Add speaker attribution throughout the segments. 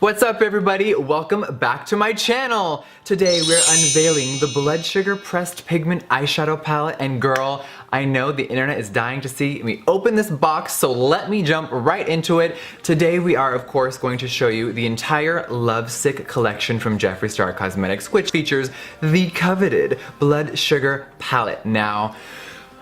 Speaker 1: What's up everybody? Welcome back to my channel. Today we're unveiling the Blood Sugar Pressed Pigment Eyeshadow Palette, and girl, I know the internet is dying to see me open this box, so let me jump right into it. Today we are of course going to show you the entire Lovesick collection from Jeffree Star Cosmetics, which features the coveted Blood Sugar palette. Now,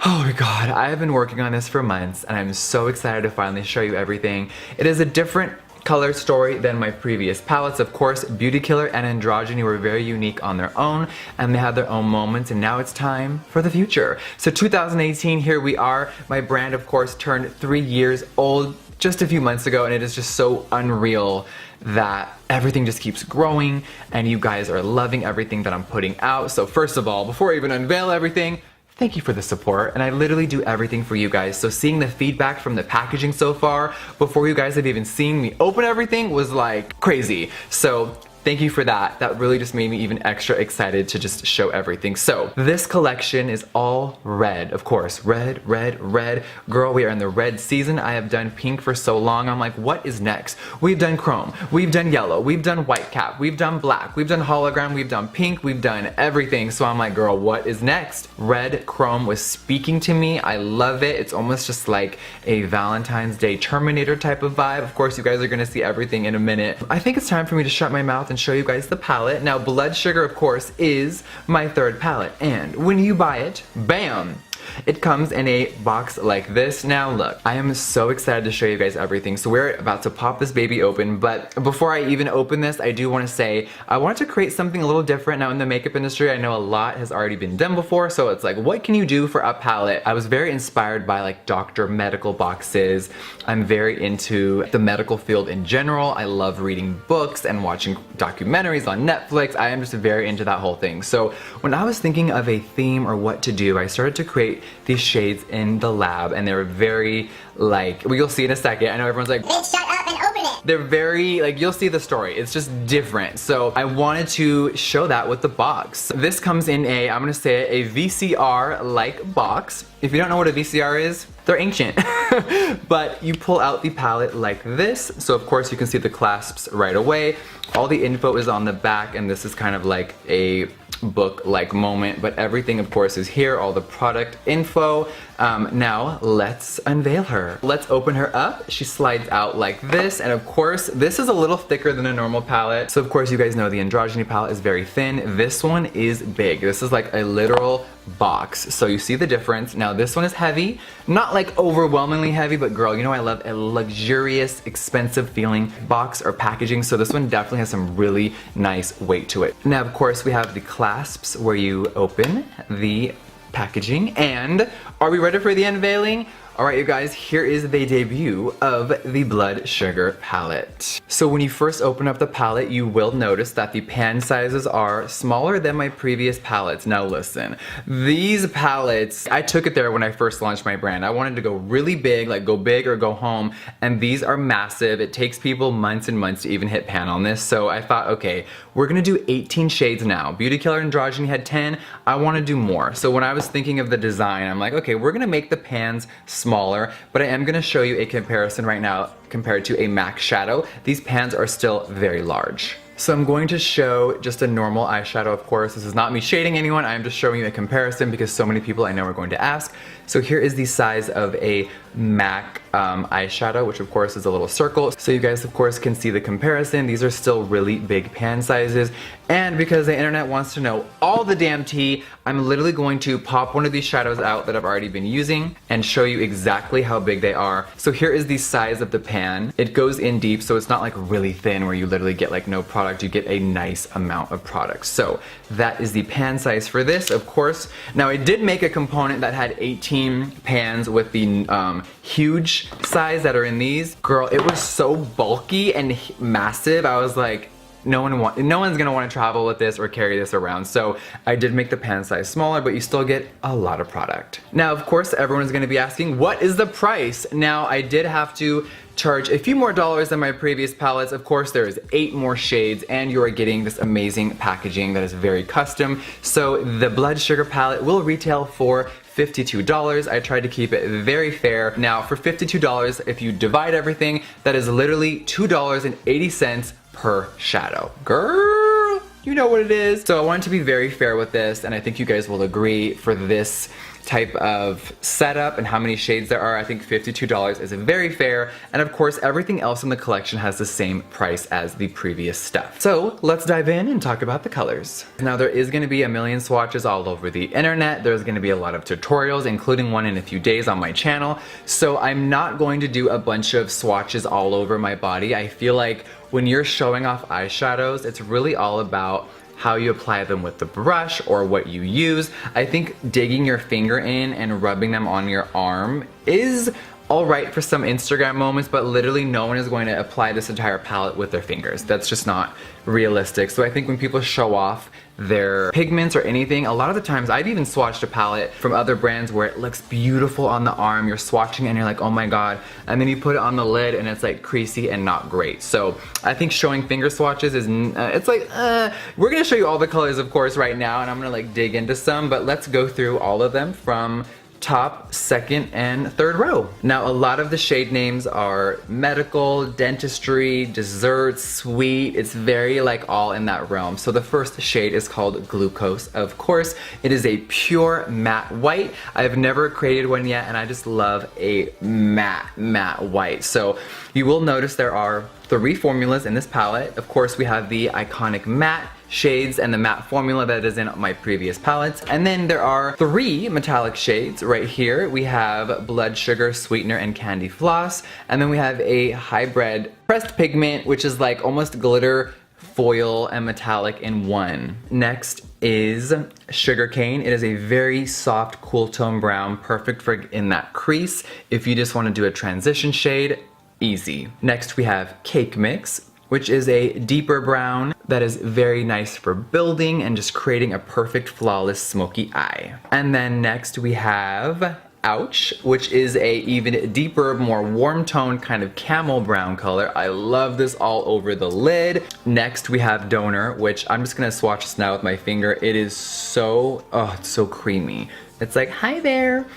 Speaker 1: oh my god, I have been working on this for months and I'm so excited to finally show you everything. It is a different color story than my previous palettes. Of course, Beauty Killer and Androgyny were very unique on their own and they had their own moments, and now it's time for the future. So 2018, here we are. My brand of course turned 3 years old just a few months ago, and it is just so unreal that everything just keeps growing and you guys are loving everything that I'm putting out. So first of all, before I even unveil everything, thank you for the support, and I literally do everything for you guys. So seeing the feedback from the packaging so far, before you guys have even seen me open everything, was like crazy. So thank you for that. That really just made me even extra excited to just show everything. So this collection is all red, of course. Red, red, red. Girl, we are in the red season. I have done pink for so long. I'm like, what is next? We've done chrome, we've done yellow, we've done white cap, we've done black, we've done hologram, we've done pink, we've done everything. So I'm like, girl, what is next? Red chrome was speaking to me. I love it. It's almost just like a Valentine's Day Terminator type of vibe. Of course, you guys are gonna see everything in a minute. I think it's time for me to shut my mouth and show you guys the palette. Now, Blood Sugar, of course, is my third palette, and when you buy it, bam! It comes in a box like this. Now look, I am so excited to show you guys everything. So we're about to pop this baby open, but before I even open this, I do want to say I wanted to create something a little different. Now in the makeup industry, I know a lot has already been done before, so it's like, what can you do for a palette? I was very inspired by like Dr. Medical boxes. I'm very into the medical field in general. I love reading books and watching documentaries on Netflix. I am just very into that whole thing. So when I was thinking of a theme or what to do, I started to create these shades in the lab, and they were very like, well, you'll see in a second. I know everyone's like, bitch, shut up and open it. They're very like, you'll see the story. It's just different. So I wanted to show that with the box. This comes in a, I'm gonna say it, a VCR like box. If you don't know what a VCR is, they're ancient. But you pull out the palette like this. So of course you can see the clasps right away. All the info is on the back, and this is kind of like a book-like moment, but everything of course is here, all the product info. Now let's unveil her. Let's open her up. She slides out like this, and of course this is a little thicker than a normal palette. So of course you guys know the Androgyny palette is very thin. This one is big. This is like a literal box, so you see the difference. Now this one is heavy, not like overwhelmingly heavy, but girl, you know I love a luxurious, expensive feeling box or packaging, so this one definitely has some really nice weight to it. Now of course we have the clasps where you open the packaging, and are we ready for the unveiling? Alright you guys, here is the debut of the Blood Sugar palette. So when you first open up the palette, you will notice that the pan sizes are smaller than my previous palettes. Now listen, these palettes, I took it there when I first launched my brand. I wanted to go really big, like go big or go home, and these are massive. It takes people months and months to even hit pan on this, so I thought, okay, we're gonna do 18 shades now. Beauty Killer and Androgyny had 10, I wanna do more. So when I was thinking of the design, I'm like, okay, we're gonna make the pans smaller, but I am gonna show you a comparison right now compared to a MAC shadow. These pans are still very large. So I'm going to show just a normal eyeshadow, of course. This is not me shading anyone, I am just showing you a comparison because so many people I know are going to ask. So here is the size of a MAC eyeshadow, which of course is a little circle. So you guys of course can see the comparison. These are still really big pan sizes. And because the internet wants to know all the damn tea, I'm literally going to pop one of these shadows out that I've already been using and show you exactly how big they are. So here is the size of the pan. It goes in deep, so it's not like really thin where you literally get like no product. You get a nice amount of product. So that is the pan size for this, of course. Now I did make a component that had 18 pans with the huge size that are in these. Girl, it was so bulky and massive. I was like, no one's gonna want to travel with this or carry this around. So I did make the pan size smaller, but you still get a lot of product. Now of course everyone is gonna be asking, what is the price? Now I did have to charge a few more dollars than my previous palettes. Of course there is 8 more shades, and you are getting this amazing packaging that is very custom. So the Blood Sugar palette will retail for $52. I tried to keep it very fair. Now for $52, if you divide everything, that is literally $2.80 per shadow. Girl, you know what it is. So I wanted to be very fair with this, and I think you guys will agree for this type of setup and how many shades there are. I think $52 is very fair, and of course everything else in the collection has the same price as the previous stuff. So let's dive in and talk about the colors. Now there is going to be a million swatches all over the internet. There's going to be a lot of tutorials, including one in a few days on my channel, so I'm not going to do a bunch of swatches all over my body. I feel like when you're showing off eyeshadows, it's really all about how you apply them with the brush or what you use. I think digging your finger in and rubbing them on your arm is alright for some Instagram moments, but literally no one is going to apply this entire palette with their fingers. That's just not realistic. So I think when people show off their pigments or anything, a lot of the times I've even swatched a palette from other brands where it looks beautiful on the arm, you're swatching it and you're like, oh my god, and then you put it on the lid and it's like creasy and not great. So I think showing finger swatches is, it's like, we're gonna show you all the colors of course right now, and I'm gonna like dig into some, but let's go through all of them from top, second, and third row. Now a lot of the shade names are medical, dentistry, dessert, sweet. It's very like all in that realm. So the first shade is called Glucose. Of course, it is a pure matte white. I've never created one yet, and I just love a matte white. So you will notice there are 3 formulas in this palette. Of course, we have the iconic matte shades and the matte formula that is in my previous palettes. And then there are 3 metallic shades right here. We have Blood Sugar, Sweetener, and Candy Floss. And then we have a hybrid pressed pigment, which is like almost glitter, foil, and metallic in one. Next is Sugarcane. It is a very soft, cool tone brown, perfect for in that crease. If you just want to do a transition shade, easy. Next we have Cake Mix, which is a deeper brown that is very nice for building and just creating a perfect flawless smoky eye. And then next we have Ouch, which is a even deeper, more warm toned kind of camel brown color. I love this all over the lid. Next we have Donor, which I'm just gonna swatch this now with my finger. It is so, oh, it's so creamy. It's like, hi there.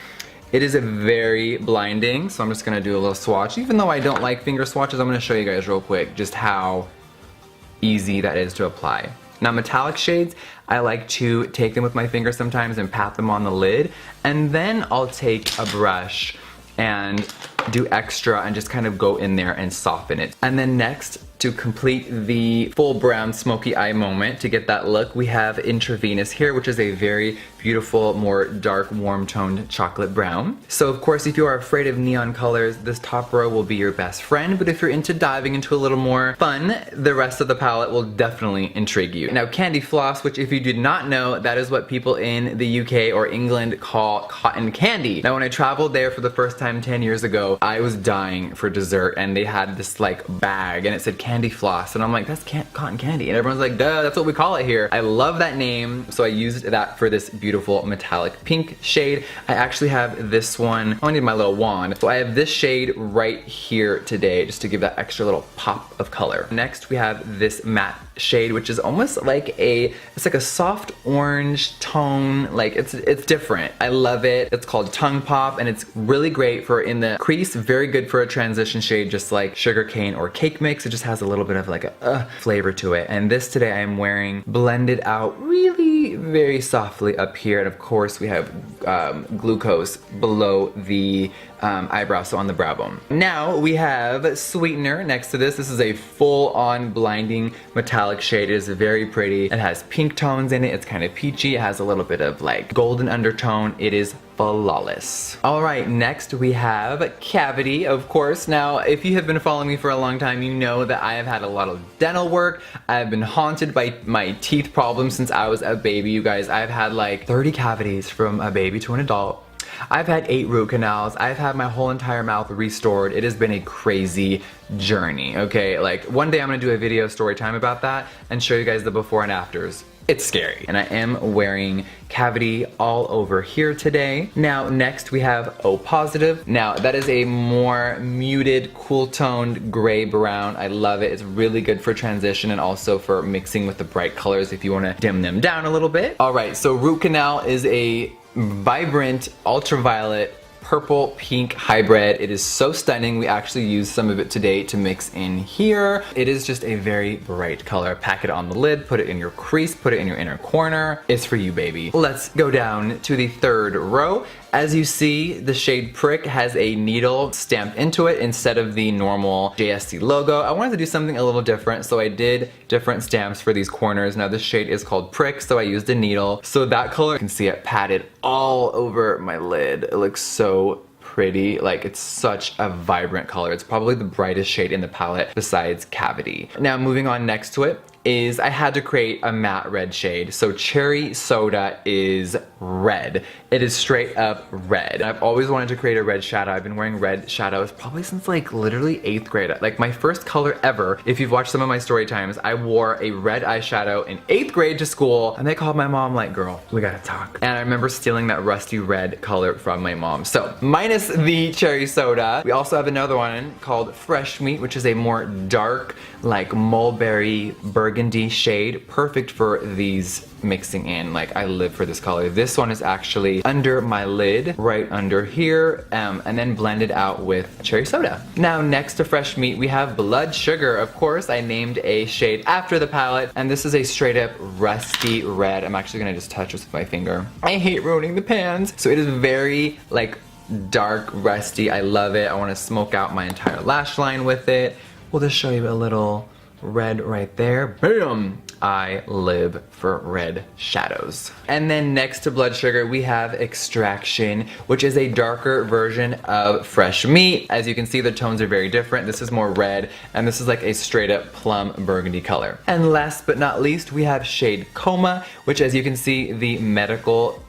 Speaker 1: It is a very blinding, so I'm just gonna do a little swatch. Even though I don't like finger swatches, I'm gonna show you guys real quick just how easy that is to apply. Now metallic shades, I like to take them with my finger sometimes and pat them on the lid, and then I'll take a brush and do extra and just kind of go in there and soften it. And then next, to complete the full brown smoky eye moment, to get that look, we have Intravenous here, which is a very beautiful, more dark, warm toned chocolate brown. So of course, if you are afraid of neon colors, this top row will be your best friend, but if you're into diving into a little more fun, the rest of the palette will definitely intrigue you. Now Candy Floss, which if you did not know, that is what people in the UK or England call cotton candy. Now when I traveled there for the first time 10 years ago, I was dying for dessert, and they had this like bag and it said Candy Floss, and I'm like, that's cotton candy, and everyone's like, duh, that's what we call it here. I love that name, so I used that for this beautiful metallic pink shade. I actually have this one, I need my little wand, so I have this shade right here today just to give that extra little pop of color. Next we have this matte shade, which is almost like it's like a soft orange tone, like it's different. I love it. It's called Tongue Pop, and it's really great for in the crease, very good for a transition shade just like Sugarcane or Cake Mix. It just has a little bit of like a flavor to it. And this today I am wearing blended out really very softly up here, and of course we have Glucose below the eyebrow, so on the brow bone. Now we have Sweetener next to this. This is a full-on blinding metallic shade. It is very pretty. It has pink tones in it. It's kind of peachy. It has a little bit of like golden undertone. It is flawless. All right, next we have Cavity, of course. Now, if you have been following me for a long time, you know that I have had a lot of dental work. I have been haunted by my teeth problems since I was a baby, you guys. I've had like 30 cavities from a baby to an adult. I've had 8 root canals. I've had my whole entire mouth restored. It has been a crazy journey, okay? Like, one day I'm gonna do a video story time about that and show you guys the before and afters. It's scary. And I am wearing Cavity all over here today. Now, next we have O Positive. Now, that is a more muted, cool toned gray brown. I love it. It's really good for transition and also for mixing with the bright colors if you wanna dim them down a little bit. All right, so root canal is a vibrant ultraviolet purple pink hybrid. It is so stunning. We actually used some of it today to mix in here. It is just a very bright color. Pack it on the lid, put it in your crease, put it in your inner corner. It's for you, baby. Let's go down to the third row. As you see, the shade Prick has a needle stamped into it instead of the normal JSC logo. I wanted to do something a little different, so I did different stamps for these corners. Now this shade is called Prick, so I used a needle. So that color, you can see it padded all over my lid. It looks so pretty. Like, it's such a vibrant color. It's probably the brightest shade in the palette besides Cavity. Now moving on next to it is I had to create a matte red shade. So Cherry Soda is red. It is straight up red. I've always wanted to create a red shadow. I've been wearing red shadows probably since like literally 8th grade. Like my first color ever, if you've watched some of my story times, I wore a red eyeshadow in 8th grade to school, and they called my mom like, girl, we gotta talk. And I remember stealing that rusty red color from my mom. So minus the Cherry Soda, we also have another one called Fresh Meat, which is a more dark, like mulberry burgundy shade, perfect for these mixing in. Like, I live for this color. This one is actually under my lid, right under here, and then blended out with Cherry Soda. Now next to Fresh Meat, we have Blood Sugar. Of course, I named a shade after the palette, and this is a straight up rusty red. I'm actually gonna just touch this with my finger. I hate ruining the pans. So it is very like dark rusty. I love it. I want to smoke out my entire lash line with it. We'll just show you a little red right there. Bam! I live for red shadows. And then next to Blood Sugar, we have Extraction, which is a darker version of Fresh Meat. As you can see, the tones are very different. This is more red, and this is like a straight up plum burgundy color. And last but not least, we have shade Coma, which, as you can see, the medical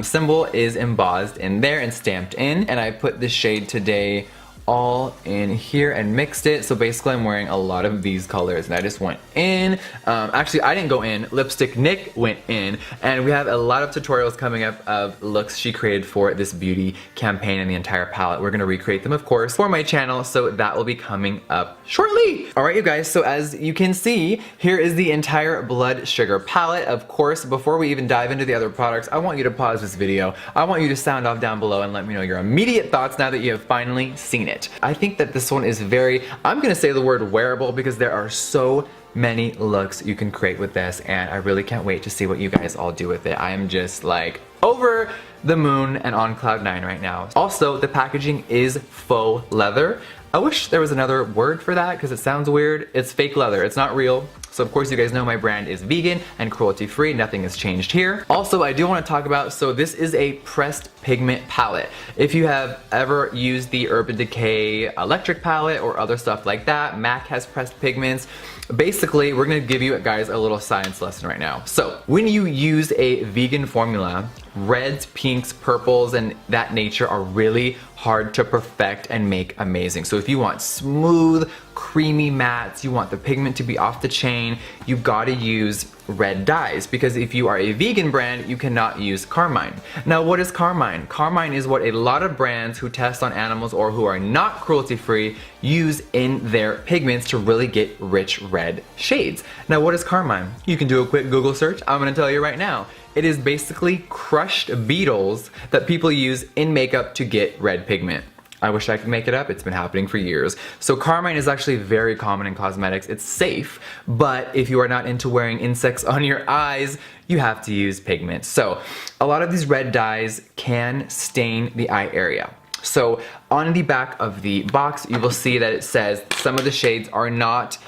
Speaker 1: symbol is embossed in there and stamped in. And I put this shade today all in here and mixed it. So basically I'm wearing a lot of these colors, and I just went in. Actually, I didn't go in. Lipstick Nick went in, and we have a lot of tutorials coming up of looks she created for this beauty campaign and the entire palette. We're gonna recreate them, of course, for my channel, so that will be coming up shortly. All right, you guys, so as you can see, here is the entire Blood Sugar palette. Of course, before we even dive into the other products, I want you to pause this video. I want you to sound off down below and let me know your immediate thoughts now that you have finally seen it. I think that this one is very, I'm gonna say the word wearable, because there are so many looks you can create with this, and I really can't wait to see what you guys all do with it. I am just like over the moon and on cloud 9 right now. Also, the packaging is faux leather. I wish there was another word for that because it sounds weird. It's fake leather, it's not real. So of course you guys know my brand is vegan and cruelty free, nothing has changed here. Also, I do want to talk about, so this is a pressed pigment palette. If you have ever used the Urban Decay electric palette or other stuff like that, MAC has pressed pigments. Basically, we're gonna give you guys a little science lesson right now. So when you use a vegan formula, reds, pinks, purples, and that nature are really hard to perfect and make amazing. So if you want smooth, creamy mattes, you want the pigment to be off the chain, you gotta use red dyes, because if you are a vegan brand, you cannot use carmine. Now, what is carmine? Carmine is what a lot of brands who test on animals or who are not cruelty free use in their pigments to really get rich red shades. Now, what is carmine? You can do a quick Google search. I'm gonna tell you right now. It is basically crushed beetles that people use in makeup to get red pigment. I wish I could make it up, it's been happening for years. So carmine is actually very common in cosmetics. It's safe, but if you are not into wearing insects on your eyes, you have to use pigment. So a lot of these red dyes can stain the eye area. So on the back of the box, you will see that it says some of the shades are not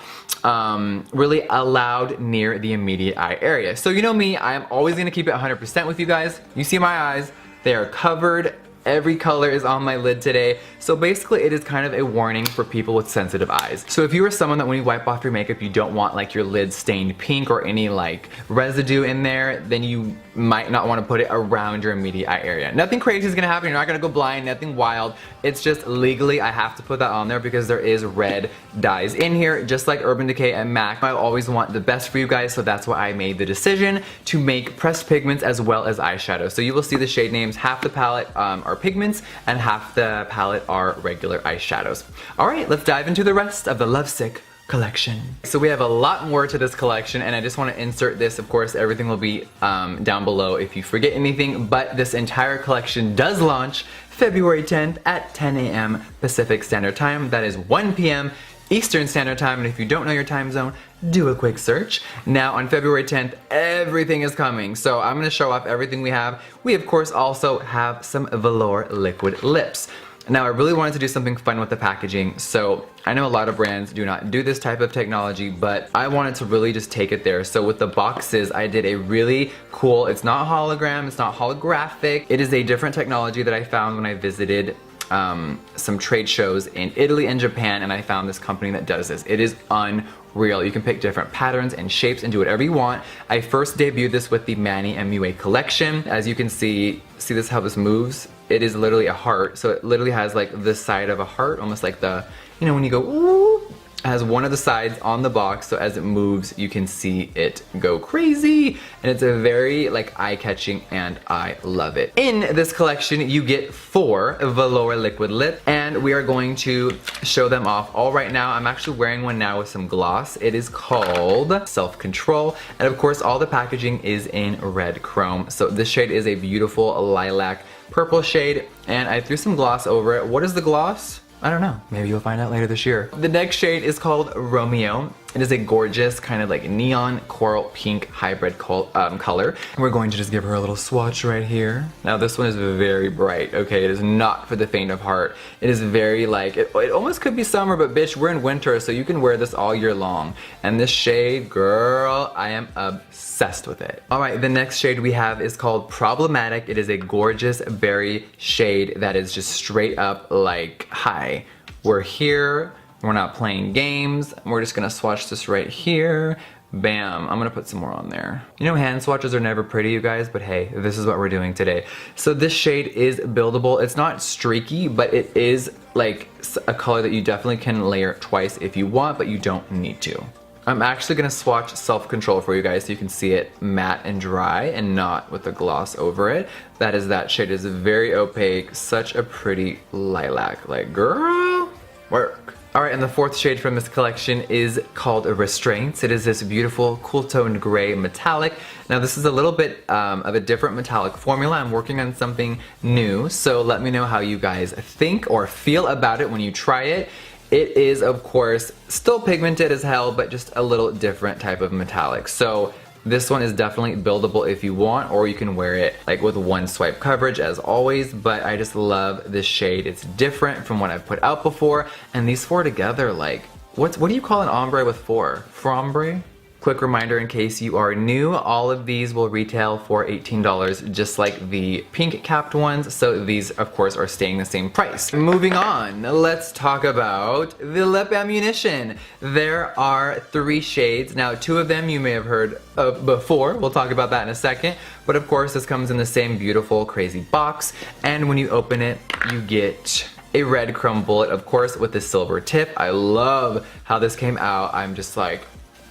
Speaker 1: really allowed near the immediate eye area. So you know me, I'm always gonna keep it 100% with you guys. You see my eyes, they are covered. Every color is on my lid today. So basically it is kind of a warning for people with sensitive eyes. So if you are someone that when you wipe off your makeup, you don't want like your lid stained pink or any like residue in there, then you might not want to put it around your immediate eye area. Nothing crazy is gonna happen. You're not gonna go blind, nothing wild. It's just legally I have to put that on there because there is red dyes in here, just like Urban Decay and MAC. I always want the best for you guys, so that's why I made the decision to make pressed pigments as well as eyeshadow. So you will see the shade names, half the palette are pigments and half the palette are regular eyeshadows. All right, let's dive into the rest of the lovesick collection. So we have a lot more to this collection, and I just want to insert this. Of course, everything will be down below if you forget anything, but this entire collection does launch February 10th at 10 a.m. Pacific Standard Time. That is 1 p.m. Eastern Standard Time, and if you don't know your time zone, do a quick search. Now on February 10th, everything is coming, so I'm gonna show off everything we have. We of course also have some velour liquid lips. Now I really wanted to do something fun with the packaging, so I know a lot of brands do not do this type of technology, but I wanted to really just take it there. So with the boxes, I did a really cool, it's not hologram, it's not holographic, it is a different technology that I found when I visited some trade shows in Italy and Japan, and I found this company that does this. It is unreal. You can pick different patterns and shapes and do whatever you want. I first debuted this with the Manny and Mue collection. As you can see this how this moves? It is literally a heart, so it literally has like this side of a heart, almost like the, you know, when you go ooh, it has one of the sides on the box, so as it moves you can see it go crazy, and it's a very like eye-catching, and I love it. In this collection you get 4 velour liquid lip, and we are going to show them off all right now. I'm actually wearing one now with some gloss. It is called Self-Control, and of course all the packaging is in red chrome. So this shade is a beautiful lilac purple shade, and I threw some gloss over it. What is the gloss? I don't know. Maybe you'll find out later this year. The next shade is called Romeo. It is a gorgeous kind of like neon coral pink hybrid color. We're going to just give her a little swatch right here. Now this one is very bright, okay? It is not for the faint of heart. It is very like, it almost could be summer, but bitch, we're in winter, so you can wear this all year long. And this shade, girl, I am obsessed with it. All right, the next shade we have is called Problematic. It is a gorgeous berry shade that is just straight up like, hi, we're here. We're not playing games. We're just gonna swatch this right here. Bam, I'm gonna put some more on there. You know, hand swatches are never pretty, you guys, but hey, this is what we're doing today. So this shade is buildable. It's not streaky, but it is like a color that you definitely can layer twice if you want, but you don't need to. I'm actually gonna swatch Self-Control for you guys so you can see it matte and dry and not with the gloss over it. That shade is very opaque, such a pretty lilac. Like, girl, work. Alright, and the 4th shade from this collection is called Restraints. It is this beautiful cool toned gray metallic. Now this is a little bit of a different metallic formula. I'm working on something new, so let me know how you guys think or feel about it when you try it. It is, of course, still pigmented as hell, but just a little different type of metallic. So this one is definitely buildable if you want, or you can wear it like with one swipe coverage as always, but I just love this shade. It's different from what I've put out before, and these 4 together, like, what do you call an ombre with 4? Frombre? Quick reminder in case you are new, all of these will retail for $18 just like the pink capped ones, so these of course are staying the same price. Moving on, let's talk about the lip ammunition. There are 3 shades. Now 2 of them you may have heard of before, we'll talk about that in a second, but of course this comes in the same beautiful crazy box, and when you open it you get a red chrome bullet, of course with the silver tip. I love how this came out. I'm just like,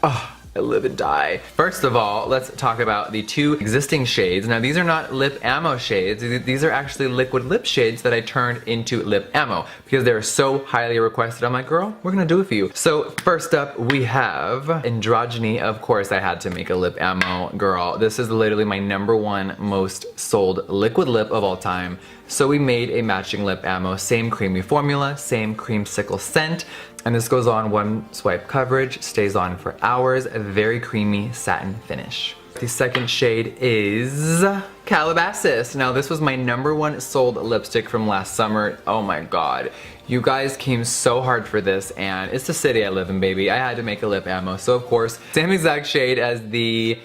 Speaker 1: oh, I live and die. First of all, let's talk about the 2 existing shades. Now these are not lip ammo shades. These are actually liquid lip shades that I turned into lip ammo because they're so highly requested. I'm like, girl, we're gonna do it for you. So first up we have Androgyny. Of course I had to make a lip ammo, girl. This is literally my #1 most sold liquid lip of all time. So we made a matching lip ammo, same creamy formula, same creamsicle scent. And this goes on 1 swipe coverage, stays on for hours, a very creamy satin finish. The second shade is Calabasas. Now this was my #1 sold lipstick from last summer. Oh my god. You guys came so hard for this, and it's the city I live in, baby. I had to make a lip ammo. So of course, same exact shade as the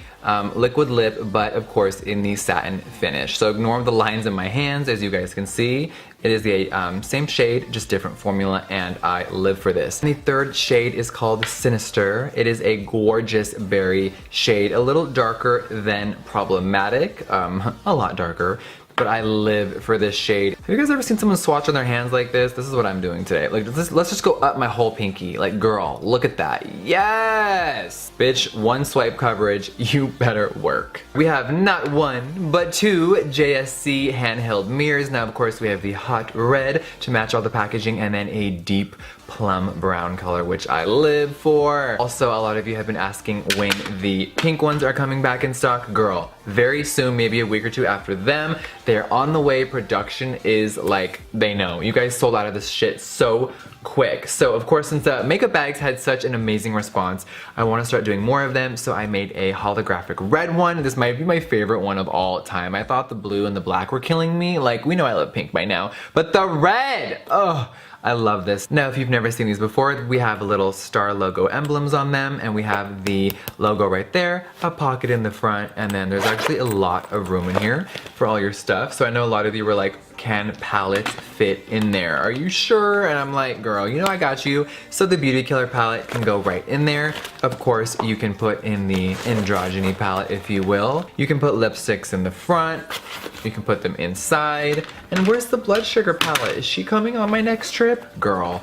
Speaker 1: liquid lip, but of course in the satin finish. So ignore the lines in my hands, as you guys can see. It is the same shade, just different formula, and I live for this. And the 3rd shade is called Sinister. It is a gorgeous berry shade, a little darker than Problematic, a lot darker. But I live for this shade. Have you guys ever seen someone swatch on their hands like this? This is what I'm doing today. Like, let's just go up my whole pinky. Like, girl, look at that. Yes! Bitch, one swipe coverage, you better work. We have not one, but two JSC handheld mirrors. Now, of course, we have the hot red to match all the packaging, and then a deep plum brown color, which I live for. Also, a lot of you have been asking when the pink ones are coming back in stock. Girl, very soon, maybe a week or two after them. They're on the way. Production is like, they know. You guys sold out of this shit so quick. So of course, since the makeup bags had such an amazing response, I want to start doing more of them. So I made a holographic red one. This might be my favorite one of all time. I thought the blue and the black were killing me. Like, we know I love pink by now, but the red, oh, I love this. Now, if you've never seen these before, we have little star logo emblems on them, and we have the logo right there, a pocket in the front, and then there's actually a lot of room in here for all your stuff. So I know a lot of you were like, can palettes fit in there? Are you sure? And I'm like, girl, you know I got you. So the Beauty Killer palette can go right in there. Of course, you can put in the androgyny palette, if you will. You can put lipsticks in the front. You can put them inside. And where's the blood sugar palette? Is she coming on my next trip? Girl,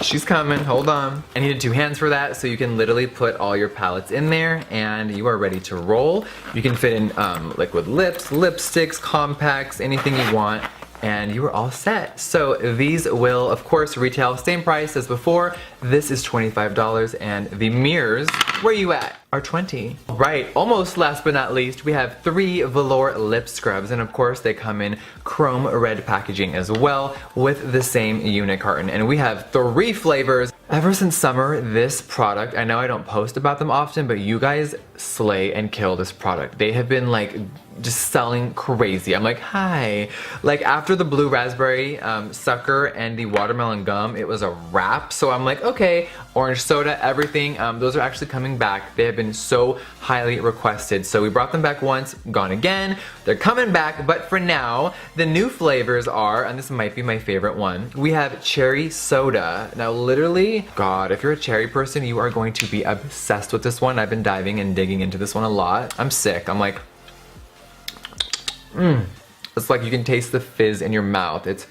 Speaker 1: she's coming, hold on. I needed two hands for that, so you can literally put all your palettes in there and you are ready to roll. You can fit in liquid lips, lipsticks, compacts, anything you want, and you are all set. So these will, of course, retail same price as before. This is $25, and the mirrors, where you at, are $20. Right, almost last but not least, we have 3 velour lip scrubs, and of course they come in chrome red packaging as well with the same unit carton. And we have 3 flavors. Ever since summer, this product, I know I don't post about them often, but you guys slay and kill this product. They have been like just selling crazy. I'm like, hi. Like after the blue raspberry sucker and the watermelon gum, it was a wrap. So I'm like, okay, orange soda, everything. Those are actually coming back. They have been so highly requested. So we brought them back once, gone again. They're coming back, but for now, the new flavors are, and this might be my favorite one, we have cherry soda. Now literally, God, if you're a cherry person, you are going to be obsessed with this one. I've been diving and digging into this one a lot. I'm sick. I'm like, it's like you can taste the fizz in your mouth.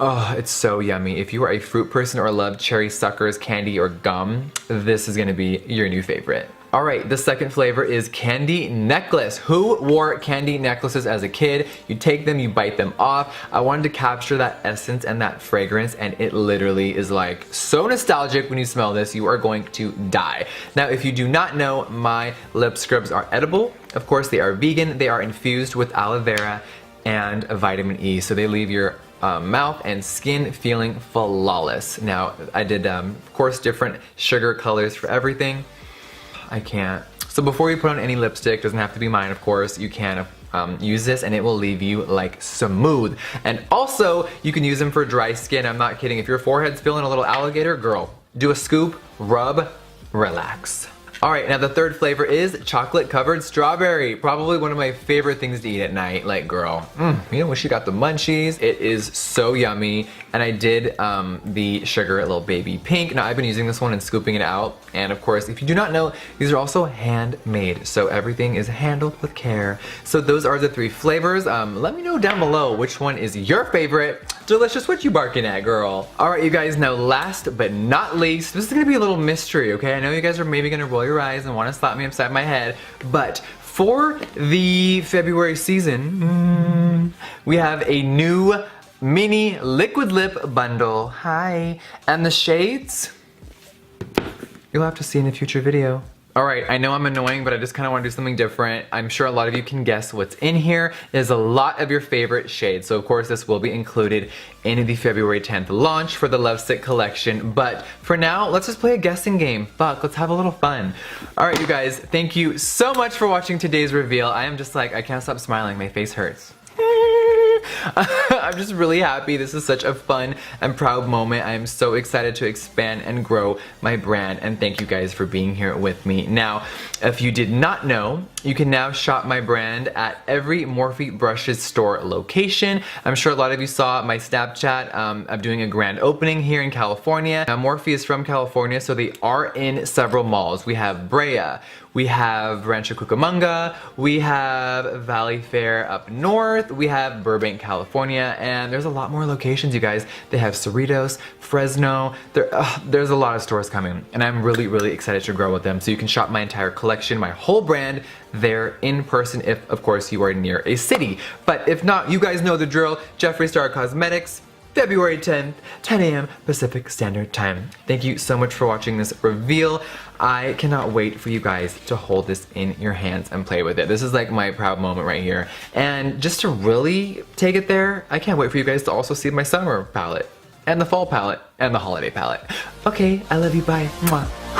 Speaker 1: Oh, it's so yummy. If you are a fruit person or love cherry suckers, candy, or gum, this is gonna be your new favorite. All right, the second flavor is candy necklace. Who wore candy necklaces as a kid? You take them, you bite them off. I wanted to capture that essence and that fragrance, and it literally is like so nostalgic when you smell this. You are going to die. Now, if you do not know, my lip scrubs are edible. Of course, they are vegan. They are infused with aloe vera and vitamin E, so they leave your mouth and skin feeling flawless. Now, I did, of course, different sugar colors for everything. I can't. So before you put on any lipstick, doesn't have to be mine, of course, you can use this and it will leave you like smooth. And also, you can use them for dry skin. I'm not kidding. If your forehead's feeling a little alligator, girl, do a scoop, rub, relax. All right, now the third flavor is chocolate covered strawberry. Probably one of my favorite things to eat at night. Like, girl, you know when she got the munchies? It is so yummy. And I did the sugar little baby pink. Now I've been using this one and scooping it out. And of course, if you do not know, these are also handmade. So everything is handled with care. So those are the 3 flavors. Let me know down below which one is your favorite. Delicious, what you barking at, girl? All right, you guys, now last but not least, this is gonna be a little mystery, okay? I know you guys are maybe gonna roll your eyes and wanna slap me upside my head, but for the February season, we have a new mini liquid lip bundle. Hi. And the shades, you'll have to see in a future video. All right, I know I'm annoying, but I just kind of want to do something different. I'm sure a lot of you can guess what's in here. There's a lot of your favorite shades. So of course, this will be included in the February 10th launch for the Lovesick collection. But for now, let's just play a guessing game. Fuck, let's have a little fun. All right, you guys, thank you so much for watching today's reveal. I am just like, I can't stop smiling. My face hurts. I'm just really happy. This is such a fun and proud moment. I am so excited to expand and grow my brand, and thank you guys for being here with me. Now, if you did not know, you can now shop my brand at every Morphe Brushes store location. I'm sure a lot of you saw my Snapchat. I'm doing a grand opening here in California. Now, Morphe is from California, so they are in several malls. We have Brea, we have Rancho Cucamonga, we have Valley Fair up north, we have Burbank Burbank, California, and there's a lot more locations, you guys. They have Cerritos, Fresno, there's a lot of stores coming, and I'm really excited to grow with them. So you can shop my entire collection, my whole brand, there in person if, of course, you are near a city. But if not, you guys know the drill. Jeffree Star Cosmetics, February 10th, 10 a.m. Pacific Standard Time. Thank you so much for watching this reveal. I cannot wait for you guys to hold this in your hands and play with it. This is like my proud moment right here. And just to really take it there, I can't wait for you guys to also see my summer palette, and the fall palette, and the holiday palette. Okay, I love you, bye. Mwah.